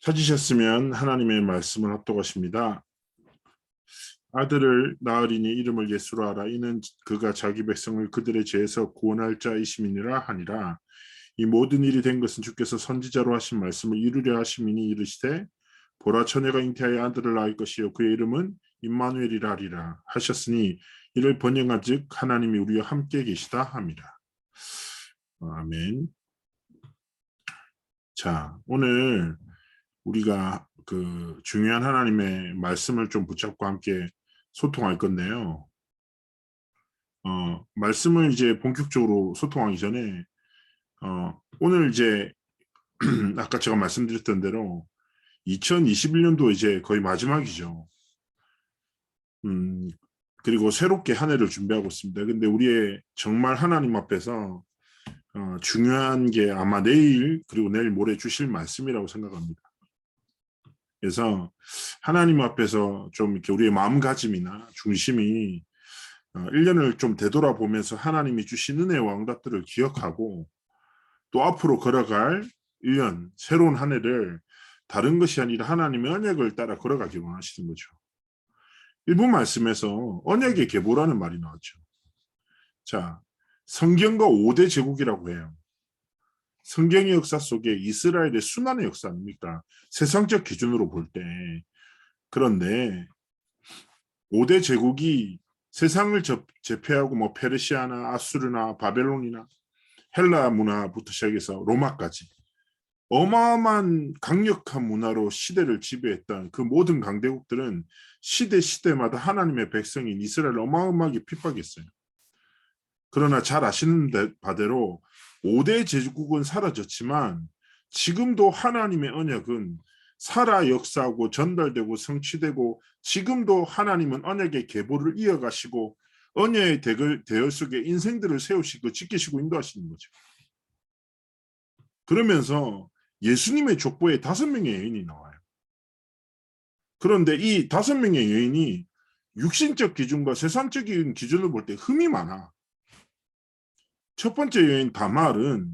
찾으셨으면 하나님의 말씀을 합독하십니다. 아들을 낳으리니 이름을 예수로 하라. 이는 그가 자기 백성을 그들의 죄에서 구원할 자이심이니라 하니라. 이 모든 일이 된 것은 주께서 선지자로 하신 말씀을 이루려 하심이니 이르시되 보라 처녀가 잉태하여 아들을 낳을 것이요 그의 이름은 임마누엘이라 하리라 하셨으니 이를 번영한즉 하나님이 우리와 함께 계시다 함이라. 아멘. 자, 오늘 우리가 그 중요한 하나님의 말씀을 좀 붙잡고 함께 소통할 건데요. 말씀을 이제 본격적으로 소통하기 전에 오늘 이제 아까 제가 말씀드렸던 대로 2021년도 이제 거의 마지막이죠. 그리고 새롭게 한 해를 준비하고 있습니다. 근데 우리의 정말 하나님 앞에서 중요한 게 아마 내일 그리고 내일 모레 주실 말씀이라고 생각합니다. 그래서 하나님 앞에서 좀 이렇게 우리의 마음가짐이나 중심이 1년을 좀 되돌아보면서 하나님이 주신 은혜와 응답들을 기억하고 또 앞으로 걸어갈 1년 새로운 한 해를 다른 것이 아니라 하나님의 언약을 따라 걸어가기 원하시는 거죠. 일부 말씀에서 언약의 계보라는 말이 나왔죠. 자, 성경과 5대 제국이라고 해요. 성경의 역사 속에 이스라엘의 순환의 역사 아닙니까? 세상적 기준으로 볼 때. 그런데 5대 제국이 세상을 제패하고 뭐 페르시아나 아수르나 바벨론이나 헬라 문화부터 시작해서 로마까지 어마어마한 강력한 문화로 시대를 지배했던 그 모든 강대국들은 시대마다 하나님의 백성인 이스라엘을 어마어마하게 핍박했어요. 그러나 잘 아시는 바대로 5대 제국은 사라졌지만 지금도 하나님의 언약은 살아 역사하고 전달되고 성취되고 지금도 하나님은 언약의 계보를 이어가시고 언약의 대열 속에 인생들을 세우시고 지키시고 인도하시는 거죠. 그러면서 예수님의 족보에 5명의 여인이 나와요. 그런데 이 5명의 여인이 육신적 기준과 세상적인 기준을 볼 때 흠이 많아. 첫 번째 여인 다말은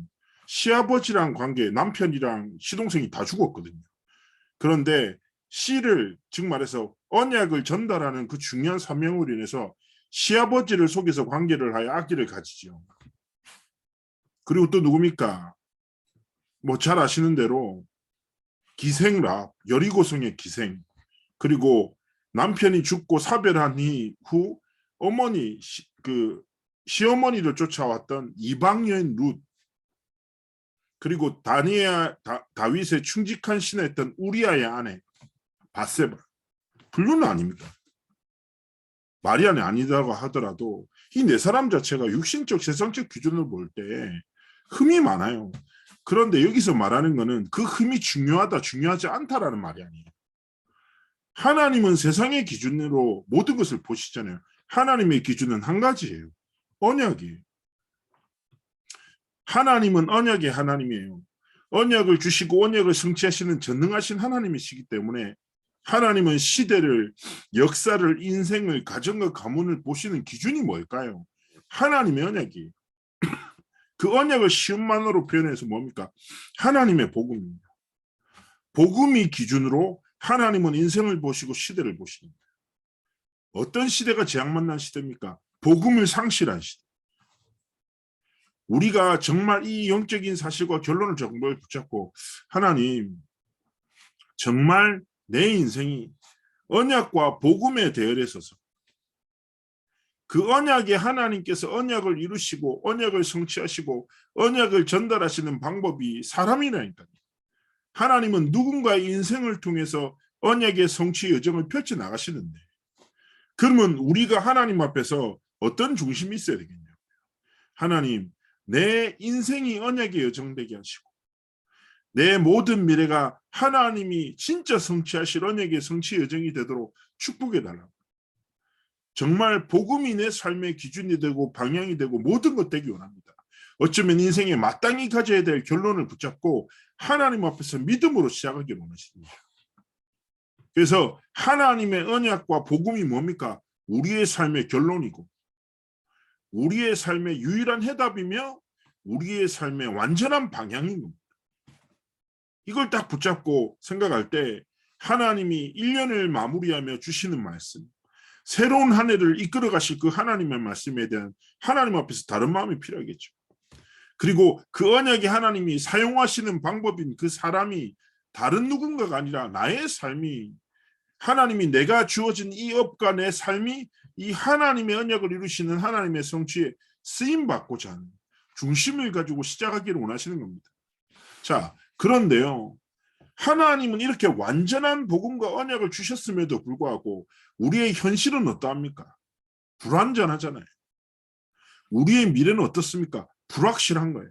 시아버지랑 관계, 남편이랑 시동생이 다 죽었거든요. 그런데 씨를, 즉 말해서 언약을 전달하는 그 중요한 사명으로 인해서 시아버지를 속여서 관계를 하여 아기를 가지죠. 그리고 또 누굽니까? 뭐 잘 아시는 대로 기생랍, 여리고성의 기생, 그리고 남편이 죽고 사별한 후 어머니, 시어머니를 쫓아왔던 이방 여인 룻, 그리고 다윗의 충직한 신하였던 우리아의 아내 바세바. 불륜은 아닙니다. 마리아는 아니다고 하더라도 이 네 사람 자체가 육신적 세상적 기준을 볼 때 흠이 많아요. 그런데 여기서 말하는 거는 그 흠이 중요하다 중요하지 않다라는 말이 아니에요. 하나님은 세상의 기준으로 모든 것을 보시잖아요. 하나님의 기준은 한 가지예요. 언약이에요. 하나님은 언약의 하나님이에요. 언약을 주시고 언약을 성취하시는 전능하신 하나님이시기 때문에 하나님은 시대를, 역사를, 인생을, 가정과 가문을 보시는 기준이 뭘까요? 하나님의 언약이에요. 그 언약을 시험만으로 표현해서 뭡니까? 하나님의 복음입니다. 복음이 기준으로 하나님은 인생을 보시고 시대를 보십니다. 어떤 시대가 재앙 만난 시대입니까? 복음을 상실한 시대. 우리가 정말 이 영적인 사실과 결론을 정말 붙잡고 하나님, 정말 내 인생이 언약과 복음의 대열에 서서 그 언약에 하나님께서 언약을 이루시고 언약을 성취하시고 언약을 전달하시는 방법이 사람이라니까요. 하나님은 누군가의 인생을 통해서 언약의 성취 여정을 펼쳐나가시는데 그러면 우리가 하나님 앞에서 어떤 중심이 있어야 되겠냐고요. 하나님, 내 인생이 언약의 여정되게 하시고 내 모든 미래가 하나님이 진짜 성취하실 언약의 성취 여정이 되도록 축복해달라고. 정말 복음이 내 삶의 기준이 되고 방향이 되고 모든 것 되기 원합니다. 어쩌면 인생에 마땅히 가져야 될 결론을 붙잡고 하나님 앞에서 믿음으로 시작하기 원하십니다. 그래서 하나님의 언약과 복음이 뭡니까? 우리의 삶의 결론이고 우리의 삶의 유일한 해답이며 우리의 삶의 완전한 방향인 겁니다. 이걸 딱 붙잡고 생각할 때 하나님이 1년을 마무리하며 주시는 말씀, 새로운 한 해를 이끌어 가실 그 하나님의 말씀에 대한 하나님 앞에서 다른 마음이 필요하겠죠. 그리고 그 언약이 하나님이 사용하시는 방법인 그 사람이 다른 누군가가 아니라 나의 삶이, 하나님이 내가 주어진 이 업과 내 삶이 이 하나님의 언약을 이루시는 하나님의 성취에 쓰임받고자 하는 중심을 가지고 시작하기를 원하시는 겁니다. 자, 그런데요, 하나님은 이렇게 완전한 복음과 언약을 주셨음에도 불구하고 우리의 현실은 어떠합니까? 불완전하잖아요. 우리의 미래는 어떻습니까? 불확실한 거예요.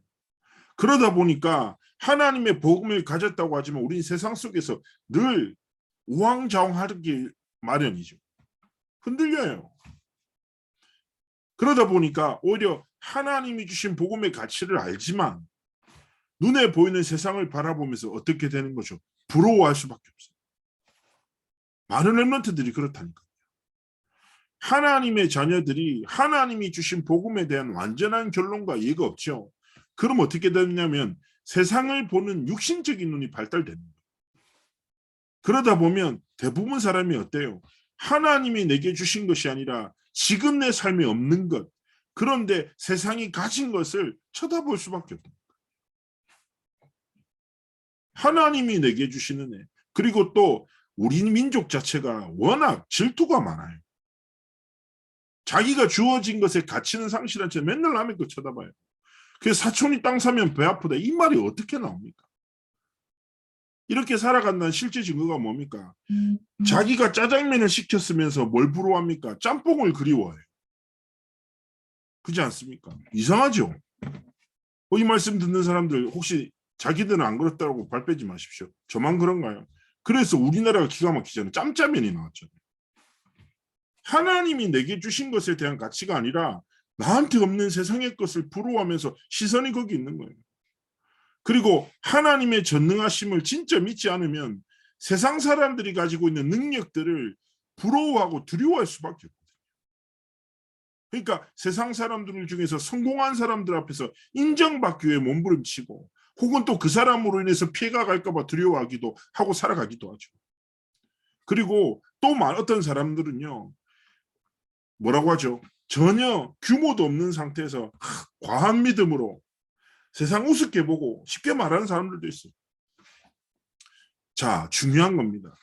그러다 보니까 하나님의 복음을 가졌다고 하지만 우리는 세상 속에서 늘 우왕좌왕하기 마련이죠. 흔들려요. 그러다 보니까 오히려 하나님이 주신 복음의 가치를 알지만 눈에 보이는 세상을 바라보면서 어떻게 되는 거죠? 부러워할 수밖에 없어요. 많은 렘넌트들이 그렇다니까. 하나님의 자녀들이 하나님이 주신 복음에 대한 완전한 결론과 이해가 없죠. 그럼 어떻게 되냐면 세상을 보는 육신적인 눈이 발달되는 거예요. 그러다 보면 대부분 사람이 어때요? 하나님이 내게 주신 것이 아니라 지금 내 삶에 없는 것, 그런데 세상이 가진 것을 쳐다볼 수밖에 없다. 하나님이 내게 주시는 애, 그리고 또 우리 민족 자체가 워낙 질투가 많아요. 자기가 주어진 것에 가치는 상실한 채 맨날 남의 것 쳐다봐요. 그래서 사촌이 땅 사면 배 아프다, 이 말이 어떻게 나옵니까? 이렇게 살아간다는 실제 증거가 뭡니까? 자기가 짜장면을 시켰으면서 뭘 부러워합니까? 짬뽕을 그리워해요. 그렇지 않습니까? 이상하죠? 이 말씀 듣는 사람들 혹시 자기들은 안 그렇다고 발 빼지 마십시오. 저만 그런가요? 그래서 우리나라가 기가 막히잖아요. 짬짜면이 나왔잖아요. 하나님이 내게 주신 것에 대한 가치가 아니라 나한테 없는 세상의 것을 부러워하면서 시선이 거기 있는 거예요. 그리고 하나님의 전능하심을 진짜 믿지 않으면 세상 사람들이 가지고 있는 능력들을 부러워하고 두려워할 수밖에 없거든요. 그러니까 세상 사람들 중에서 성공한 사람들 앞에서 인정받기 위해 몸부림치고 혹은 또 그 사람으로 인해서 피해가 갈까 봐 두려워하기도 하고 살아가기도 하죠. 그리고 또 어떤 사람들은요, 뭐라고 하죠? 전혀 규모도 없는 상태에서 과한 믿음으로 세상 우습게 보고 쉽게 말하는 사람들도 있어요. 자, 중요한 겁니다.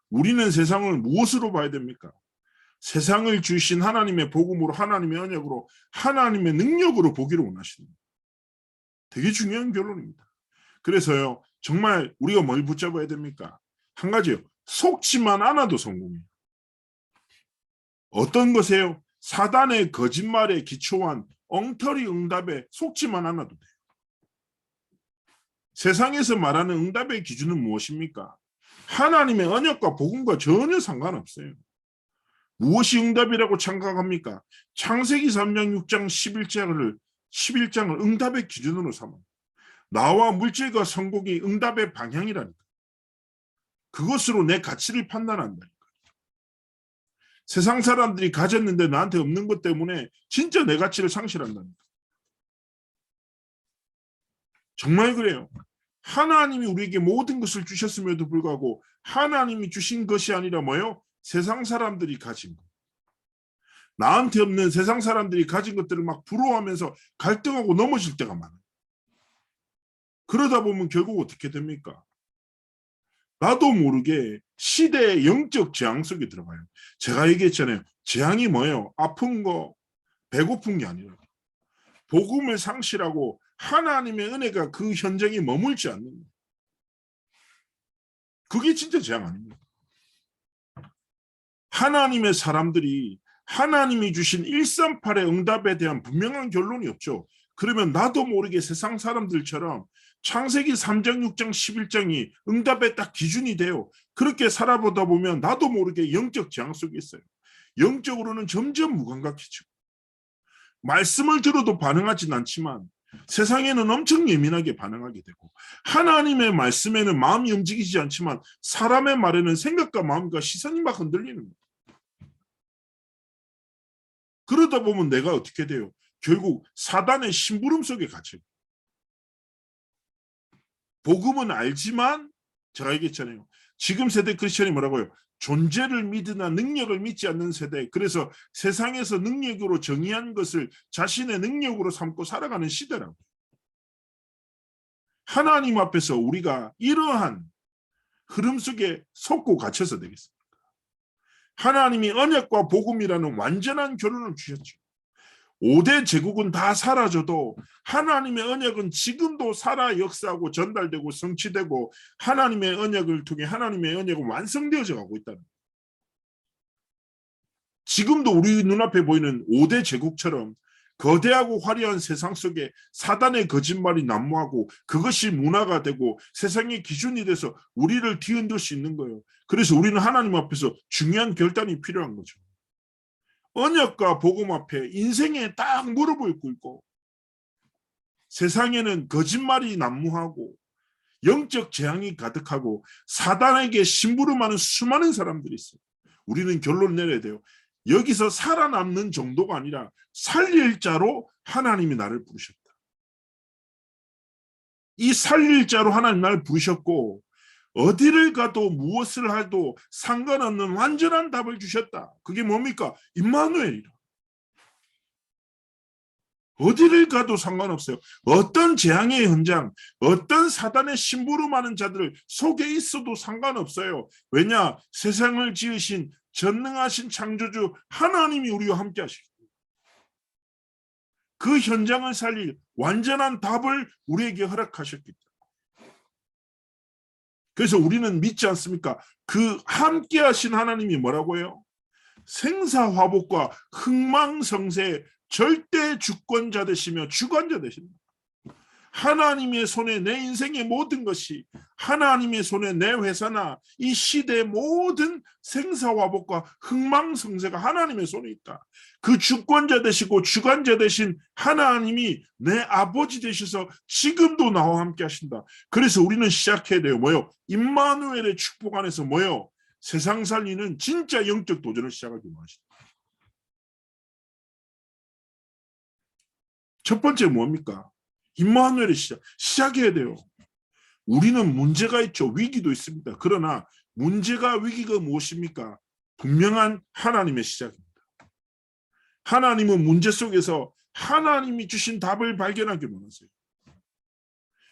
우리는 세상을 무엇으로 봐야 됩니까? 세상을 주신 하나님의 복음으로, 하나님의 언약으로, 하나님의 능력으로 보기를 원하시는 거예요. 되게 중요한 결론입니다. 그래서요, 정말 우리가 뭘 붙잡아야 됩니까? 한 가지요. 속지만 않아도 성공이에요. 어떤 것이에요? 사단의 거짓말에 기초한 엉터리 응답에 속지만 않아도 돼요. 세상에서 말하는 응답의 기준은 무엇입니까? 하나님의 언약과 복음과 전혀 상관없어요. 무엇이 응답이라고 생각합니까? 창세기 3장, 6장, 11장을 응답의 기준으로 삼아요. 나와 물질과 성공이 응답의 방향이라니까. 그것으로 내 가치를 판단한다니까. 세상 사람들이 가졌는데 나한테 없는 것 때문에 진짜 내 가치를 상실한다니까. 정말 그래요. 하나님이 우리에게 모든 것을 주셨음에도 불구하고 하나님이 주신 것이 아니라 뭐예요? 세상 사람들이 가진 것. 나한테 없는 세상 사람들이 가진 것들을 막 부러워하면서 갈등하고 넘어질 때가 많아요. 그러다 보면 결국 어떻게 됩니까? 나도 모르게 시대의 영적 재앙 속에 들어가요. 제가 얘기했잖아요. 재앙이 뭐예요? 아픈 거, 배고픈 게 아니라 복음을 상실하고 하나님의 은혜가 그 현장에 머물지 않는 거예요. 그게 진짜 재앙 아닙니까? 하나님의 사람들이 하나님이 주신 138의 응답에 대한 분명한 결론이 없죠. 그러면 나도 모르게 세상 사람들처럼 창세기 3장, 6장, 11장이 응답의 딱 기준이 돼요. 그렇게 살아보다 보면 나도 모르게 영적 재앙 속에 있어요. 영적으로는 점점 무감각해지고 말씀을 들어도 반응하진 않지만 세상에는 엄청 예민하게 반응하게 되고 하나님의 말씀에는 마음이 움직이지 않지만 사람의 말에는 생각과 마음과 시선이 막 흔들리는 거예요. 그러다 보면 내가 어떻게 돼요? 결국 사단의 심부름 속에 갇혀요. 복음은 알지만 제가 얘기했잖아요. 지금 세대 크리스천이 뭐라고요? 존재를 믿으나 능력을 믿지 않는 세대. 그래서 세상에서 능력으로 정의한 것을 자신의 능력으로 삼고 살아가는 시대라고. 하나님 앞에서 우리가 이러한 흐름 속에 속고 갇혀서 되겠습니까? 하나님이 언약과 복음이라는 완전한 결론을 주셨죠. 5대 제국은 다 사라져도 하나님의 언약은 지금도 살아 역사하고 전달되고 성취되고 하나님의 언약을 통해 하나님의 언약은 완성되어져 가고 있다는 거예요. 지금도 우리 눈앞에 보이는 5대 제국처럼 거대하고 화려한 세상 속에 사단의 거짓말이 난무하고 그것이 문화가 되고 세상의 기준이 돼서 우리를 뒤흔들 수 있는 거예요. 그래서 우리는 하나님 앞에서 중요한 결단이 필요한 거죠. 언약과 복음 앞에 인생에 딱 무릎을 꿇고 세상에는 거짓말이 난무하고 영적 재앙이 가득하고 사단에게 심부름하는 수많은 사람들이 있어요. 우리는 결론을 내려야 돼요. 여기서 살아남는 정도가 아니라 살릴 자로 하나님이 나를 부르셨다. 이 살릴 자로 하나님 나를 부르셨고 어디를 가도 무엇을 해도 상관없는 완전한 답을 주셨다. 그게 뭡니까? 임마누엘이라. 어디를 가도 상관없어요. 어떤 재앙의 현장, 어떤 사단의 심부름하는 자들 속에 있어도 상관없어요. 왜냐? 세상을 지으신 전능하신 창조주 하나님이 우리와 함께 하시고 그 현장을 살릴 완전한 답을 우리에게 허락하셨기 때문에. 그래서 우리는 믿지 않습니까? 그 함께 하신 하나님이 뭐라고 해요? 생사화복과 흥망성쇠 절대 주권자 되시며 주관자 되십니다. 하나님의 손에 내 인생의 모든 것이 하나님의 손에 내 회사나 이 시대의 모든 생사화복과 흥망성쇠가 하나님의 손에 있다. 그 주권자 되시고 주관자 되신 하나님이 내 아버지 되셔서 지금도 나와 함께 하신다. 그래서 우리는 시작해야 돼요. 뭐요? 임마누엘의 축복 안에서 뭐요? 세상 살리는 진짜 영적 도전을 시작하기 원하신다. 첫 번째 뭡니까? 임마누엘의 시작해야 돼요. 우리는 문제가 있죠. 위기도 있습니다. 그러나 문제가 위기가 무엇입니까? 분명한 하나님의 시작입니다. 하나님은 문제 속에서 하나님이 주신 답을 발견하기 원하세요.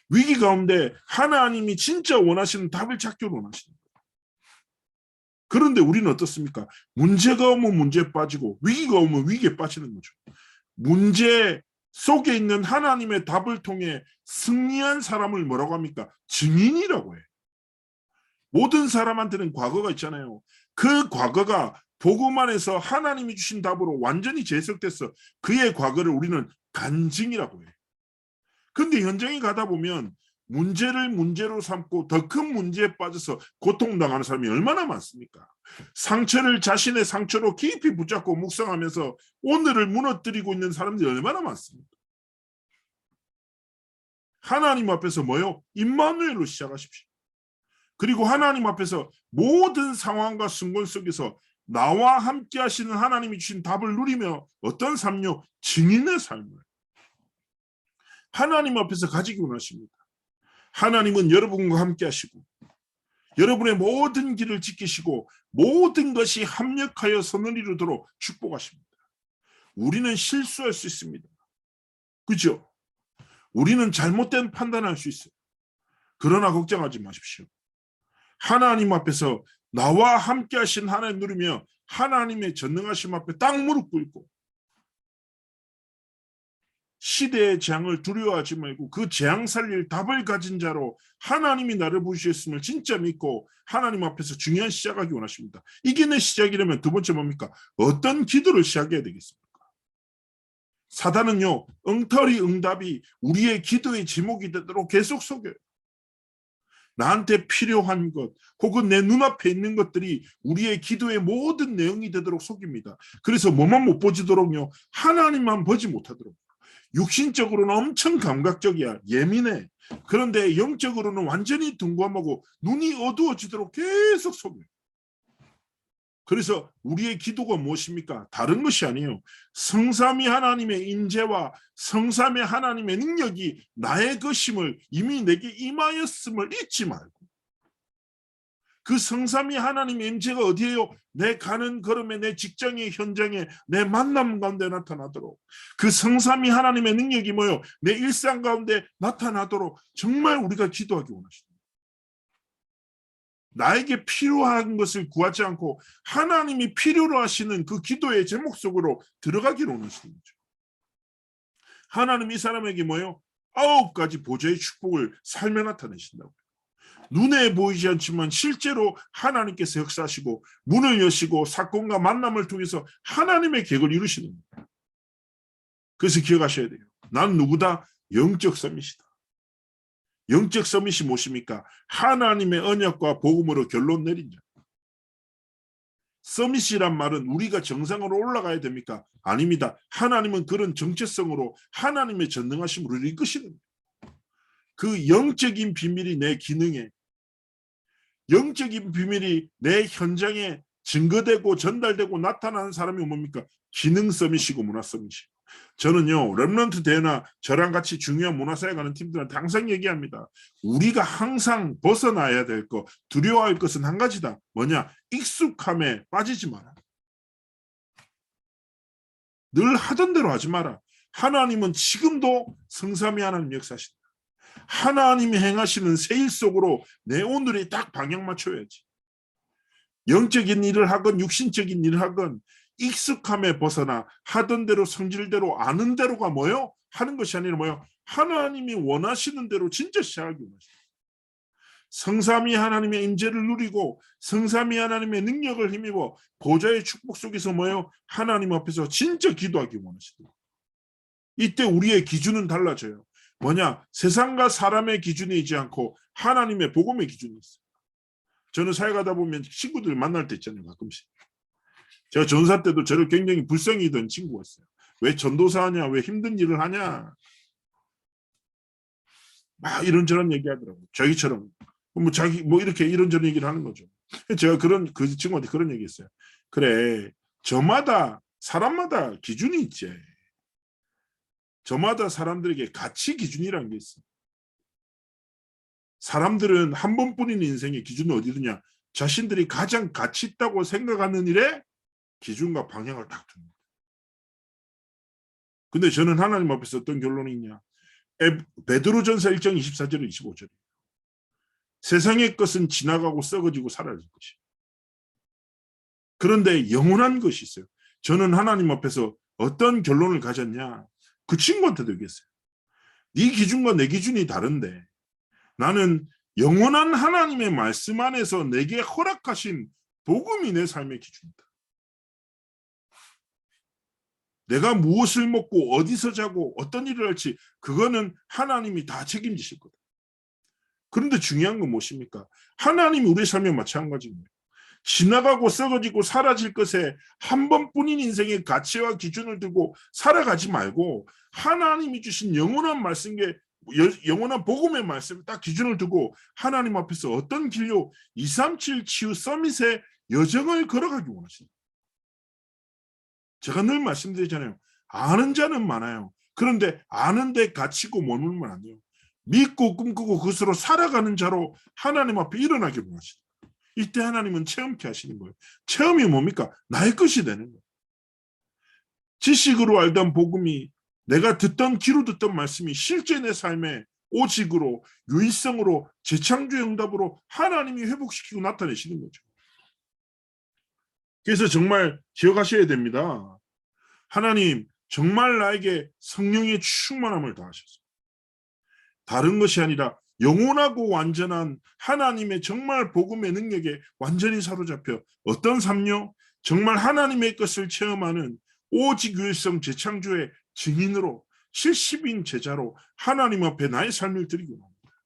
위기 가운데 하나님이 진짜 원하시는 답을 찾기 원하십니다. 그런데 우리는 어떻습니까? 문제가 오면 문제에 빠지고 위기가 오면 위기에 빠지는 거죠. 문제 속에 있는 하나님의 답을 통해 승리한 사람을 뭐라고 합니까? 증인이라고 해. 모든 사람한테는 과거가 있잖아요. 그 과거가 복음 안에서 하나님이 주신 답으로 완전히 재석돼서 그의 과거를 우리는 간증이라고 해. 근데 현장에 가다 보면 문제를 문제로 삼고 더 큰 문제에 빠져서 고통당하는 사람이 얼마나 많습니까? 상처를 자신의 상처로 깊이 붙잡고 묵상하면서 오늘을 무너뜨리고 있는 사람들이 얼마나 많습니까? 하나님 앞에서 뭐요? 임마누엘로 시작하십시오. 그리고 하나님 앞에서 모든 상황과 순간 속에서 나와 함께 하시는 하나님이 주신 답을 누리며 어떤 삶요? 증인의 삶을 하나님 앞에서 가지기 원하십니다. 하나님은 여러분과 함께 하시고 여러분의 모든 길을 지키시고 모든 것이 합력하여 선을 이루도록 축복하십니다. 우리는 실수할 수 있습니다. 그렇죠? 우리는 잘못된 판단할 수 있어요. 그러나 걱정하지 마십시오. 하나님 앞에서 나와 함께 하신 하나님 누리며 하나님의 전능하심 앞에 딱 무릎 꿇고 시대의 재앙을 두려워하지 말고 그 재앙 살릴 답을 가진 자로 하나님이 나를 부르셨음을 진짜 믿고 하나님 앞에서 중요한 시작하기 원하십니다. 이게 내 시작이라면 두 번째 뭡니까? 어떤 기도를 시작해야 되겠습니까? 사단은요, 엉터리 응답이 우리의 기도의 제목이 되도록 계속 속여요. 나한테 필요한 것 혹은 내 눈앞에 있는 것들이 우리의 기도의 모든 내용이 되도록 속입니다. 그래서 뭐만 못 보지도록요, 하나님만 보지 못하도록. 육신적으로는 엄청 감각적이야. 예민해. 그런데 영적으로는 완전히 둔감하고 눈이 어두워지도록 계속 속여요. 그래서 우리의 기도가 무엇입니까? 다른 것이 아니에요. 성삼위 하나님의 인재와 성삼위 하나님의 능력이 나의 것임을 이미 내게 임하였음을 잊지 말고, 그 성삼위 하나님의 임재가 어디에요? 내 가는 걸음에, 내 직장의 현장에, 내 만남 가운데 나타나도록, 그 성삼위 하나님의 능력이 뭐요? 내 일상 가운데 나타나도록 정말 우리가 기도하기 원하십니다. 나에게 필요한 것을 구하지 않고 하나님이 필요로 하시는 그 기도의 제목 속으로 들어가기를 원하시는 거죠. 하나님 이 사람에게 뭐예요? 9가지 보좌의 축복을 삶에 나타내신다고요. 눈에 보이지 않지만 실제로 하나님께서 역사하시고 문을 여시고 사건과 만남을 통해서 하나님의 계획을 이루시는 겁니다. 그래서 기억하셔야 돼요. 난 누구다? 영적 서밋이다. 영적 서밋이 무엇입니까? 하나님의 언약과 복음으로 결론 내린 자. 서밋이란 말은 우리가 정상으로 올라가야 됩니까? 아닙니다. 하나님은 그런 정체성으로 하나님의 전능하심으로 우리를 이끄시는 거예요. 그 영적인 비밀이 내 기능에, 영적인 비밀이 내 현장에 증거되고 전달되고 나타나는 사람이 뭡니까? 기능 서밋이고 문화 서밋이고. 저는요, 렘넌트 대회나 저랑 같이 중요한 문화사에 가는 팀들한테 항상 얘기합니다. 우리가 항상 벗어나야 될 것, 두려워할 것은 한 가지다. 뭐냐? 익숙함에 빠지지 마라. 늘 하던 대로 하지 마라. 하나님은 지금도 성삼위 하나님 역사하신다. 하나님이 행하시는 새 일 속으로 내 오늘이 딱 방향 맞춰야지. 영적인 일을 하건 육신적인 일을 하건 익숙함에 벗어나 하던 대로 성질대로 아는 대로가 뭐요? 하는 것이 아니라 뭐요? 하나님이 원하시는 대로 진짜 시작하기 원하십니다. 성삼위 하나님의 임재를 누리고 성삼위 하나님의 능력을 힘입어 보좌의 축복 속에서 뭐요? 하나님 앞에서 진짜 기도하기 원하십니다. 이때 우리의 기준은 달라져요. 뭐냐? 세상과 사람의 기준이지 않고 하나님의 복음의 기준이 있어요. 저는 사회 가다 보면 친구들 만날 때 있잖아요. 가끔씩. 제가 전사 때도 저를 굉장히 불쌍히던 친구가 있어요. 왜 전도사 하냐? 왜 힘든 일을 하냐? 막 이런저런 얘기하더라고요. 자기처럼. 자기 이렇게 이런저런 얘기를 하는 거죠. 제가 그 친구한테 그런 얘기 했어요. 그래, 저마다 사람마다 기준이 있지. 저마다 사람들에게 가치 기준이라는 게 있어. 사람들은 한 번뿐인 인생의 기준은 어디 두냐? 자신들이 가장 가치 있다고 생각하는 일에 기준과 방향을 딱 둡니다. 근데 저는 하나님 앞에서 어떤 결론이 있냐? 베드로전서 1장 24절 25절. 세상의 것은 지나가고 썩어지고 사라질 것이에요. 그런데 영원한 것이 있어요. 저는 하나님 앞에서 어떤 결론을 가졌냐? 그 친구한테도 얘기했어요. 네 기준과 내 기준이 다른데 나는 영원한 하나님의 말씀 안에서 내게 허락하신 복음이 내 삶의 기준이다. 내가 무엇을 먹고 어디서 자고 어떤 일을 할지 그거는 하나님이 다 책임지실 거다. 그런데 중요한 건 무엇입니까? 하나님이 우리의 삶에 마찬가지입니다. 지나가고 썩어지고 사라질 것에 한 번뿐인 인생의 가치와 기준을 두고 살아가지 말고 하나님이 주신 영원한 말씀에 영원한 복음의 말씀을 딱 기준을 두고 하나님 앞에서 어떤 길로 237 치유 서밋의 여정을 걸어가기 원하십니다. 제가 늘 말씀드리잖아요. 아는 자는 많아요. 그런데 아는데 갇히고 머물면 안 돼요. 믿고 꿈꾸고 그것으로 살아가는 자로 하나님 앞에 일어나기 원하십니다. 이때 하나님은 체험케 하시는 거예요. 체험이 뭡니까? 나의 것이 되는 거예요. 지식으로 알던 복음이 내가 귀로 듣던 말씀이 실제 내 삶에 오직으로 유일성으로 재창조의 응답으로 하나님이 회복시키고 나타내시는 거죠. 그래서 정말 기억하셔야 됩니다. 하나님 정말 나에게 성령의 충만함을 더하셔서 다른 것이 아니라 영원하고 완전한 하나님의 정말 복음의 능력에 완전히 사로잡혀 어떤 삶요? 정말 하나님의 것을 체험하는 오직 유일성 재창조의 증인으로 70인 제자로 하나님 앞에 나의 삶을 드리고 합니다.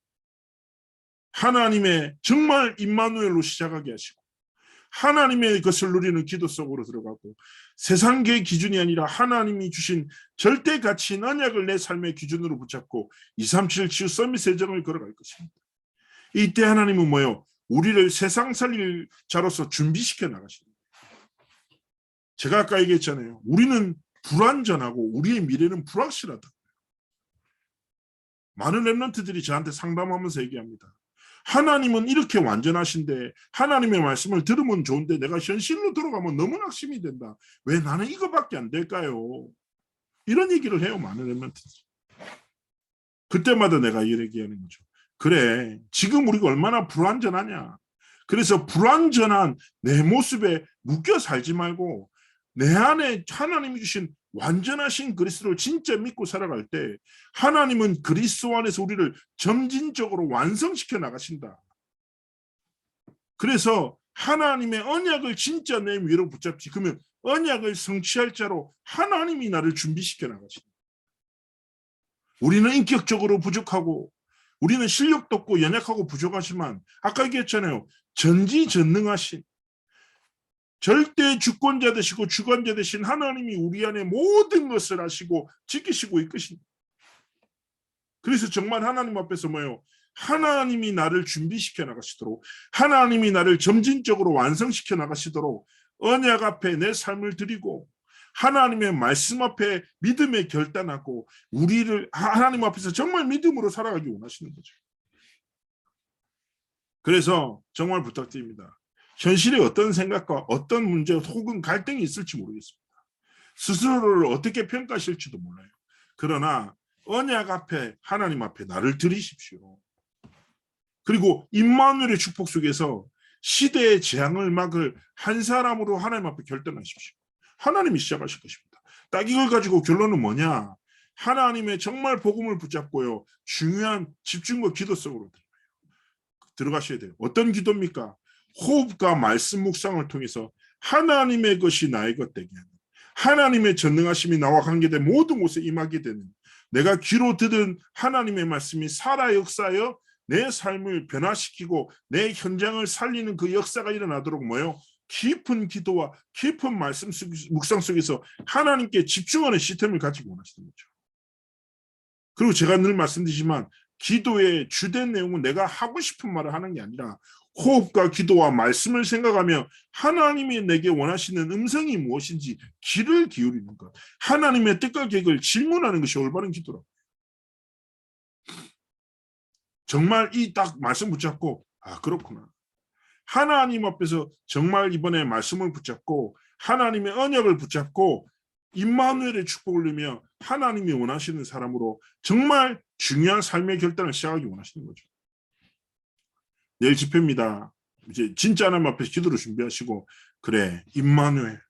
하나님의 정말 임마누엘로 시작하게 하시고 하나님의 것을 누리는 기도 속으로 들어가고 세상계의 기준이 아니라 하나님이 주신 절대 가치인 언약을 내 삶의 기준으로 붙잡고 237 치유 서밋 세정을 걸어갈 것입니다. 이때 하나님은 뭐예요? 우리를 세상 살릴 자로서 준비시켜 나가십니다. 제가 아까 얘기했잖아요. 우리는 불완전하고 우리의 미래는 불확실하다. 많은 랩런트들이 저한테 상담하면서 얘기합니다. 하나님은 이렇게 완전하신데 하나님의 말씀을 들으면 좋은데 내가 현실로 들어가면 너무 낙심이 된다. 왜 나는 이거밖에 안 될까요? 이런 얘기를 해요. 많은 랩런트들이. 그때마다 내가 이 얘기하는 거죠. 그래, 지금 우리가 얼마나 불완전하냐. 그래서 불완전한 내 모습에 묶여 살지 말고 내 안에 하나님이 주신 완전하신 그리스도를 진짜 믿고 살아갈 때 하나님은 그리스도 안에서 우리를 점진적으로 완성시켜 나가신다. 그래서 하나님의 언약을 진짜 내 위로 붙잡지. 그러면 언약을 성취할 자로 하나님이 나를 준비시켜 나가신다. 우리는 인격적으로 부족하고 우리는 실력도 없고 연약하고 부족하지만 아까 얘기했잖아요. 전지전능하신 절대 주권자 되시고 주관자 되신 하나님이 우리 안에 모든 것을 하시고 지키시고 이끄신다. 그래서 정말 하나님 앞에서 뭐예요? 하나님이 나를 준비시켜 나가시도록 하나님이 나를 점진적으로 완성시켜 나가시도록 언약 앞에 내 삶을 드리고 하나님의 말씀 앞에 믿음에 결단하고 우리를 하나님 앞에서 정말 믿음으로 살아가기 원하시는 거죠. 그래서 정말 부탁드립니다. 현실에 어떤 생각과 어떤 문제 혹은 갈등이 있을지 모르겠습니다. 스스로를 어떻게 평가하실지도 몰라요. 그러나 언약 앞에 하나님 앞에 나를 드리십시오. 그리고 임마누엘의 축복 속에서 시대의 재앙을 막을 한 사람으로 하나님 앞에 결단하십시오. 하나님이 시작하실 것입니다. 딱 이걸 가지고 결론은 뭐냐? 하나님의 정말 복음을 붙잡고요. 중요한 집중과 기도 속으로 들어가셔야 돼요. 어떤 기도입니까? 호흡과 말씀 묵상을 통해서 하나님의 것이 나의 것 되게 하는 하나님의 전능하심이 나와 관계된 모든 곳에 임하게 되는 내가 귀로 듣은 하나님의 말씀이 살아 역사하여 내 삶을 변화시키고 내 현장을 살리는 그 역사가 일어나도록 뭐요? 깊은 기도와 깊은 말씀 묵상 속에서 하나님께 집중하는 시스템을 가지고 원하시는 거죠. 그리고 제가 늘 말씀드리지만 기도의 주된 내용은 내가 하고 싶은 말을 하는 게 아니라 호흡과 기도와 말씀을 생각하며 하나님이 내게 원하시는 음성이 무엇인지 귀를 기울이는 것. 하나님의 뜻과 계획을 질문하는 것이 올바른 기도라고. 정말 이 딱 말씀 붙잡고 그렇구나. 하나님 앞에서 정말 이번에 말씀을 붙잡고 하나님의 언약을 붙잡고 임마누엘의 축복을 누리며 하나님이 원하시는 사람으로 정말 중요한 삶의 결단을 시작하기 원하시는 거죠. 내일 집회입니다. 이제 진짜 하나님 앞에서 기도를 준비하시고 그래 임마누엘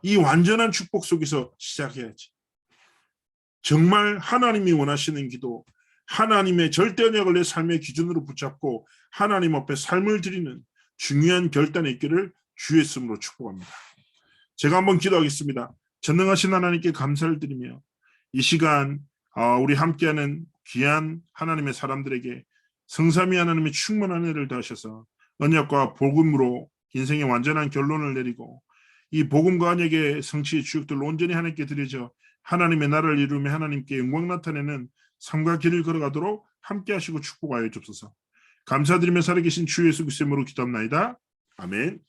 이 완전한 축복 속에서 시작해야지. 정말 하나님이 원하시는 기도 하나님의 절대 언약을 내 삶의 기준으로 붙잡고 하나님 앞에 삶을 드리는 중요한 결단의 있기를 주의 이름으로 축복합니다. 제가 한번 기도하겠습니다. 전능하신 하나님께 감사를 드리며 이 시간 우리 함께하는 귀한 하나님의 사람들에게 성삼위 하나님의 충만한 은혜를 더하셔서 언약과 복음으로 인생의 완전한 결론을 내리고 이 복음과 언약의 성취의 주역들 온전히 하나님께 드려져 하나님의 나라를 이루며 하나님께 영광 나타내는 삶과 길을 걸어가도록 함께 하시고 축복하여 주옵소서. 감사드리며 살아계신 주 예수 그리스도의 이름으로 기도합나이다. 아멘.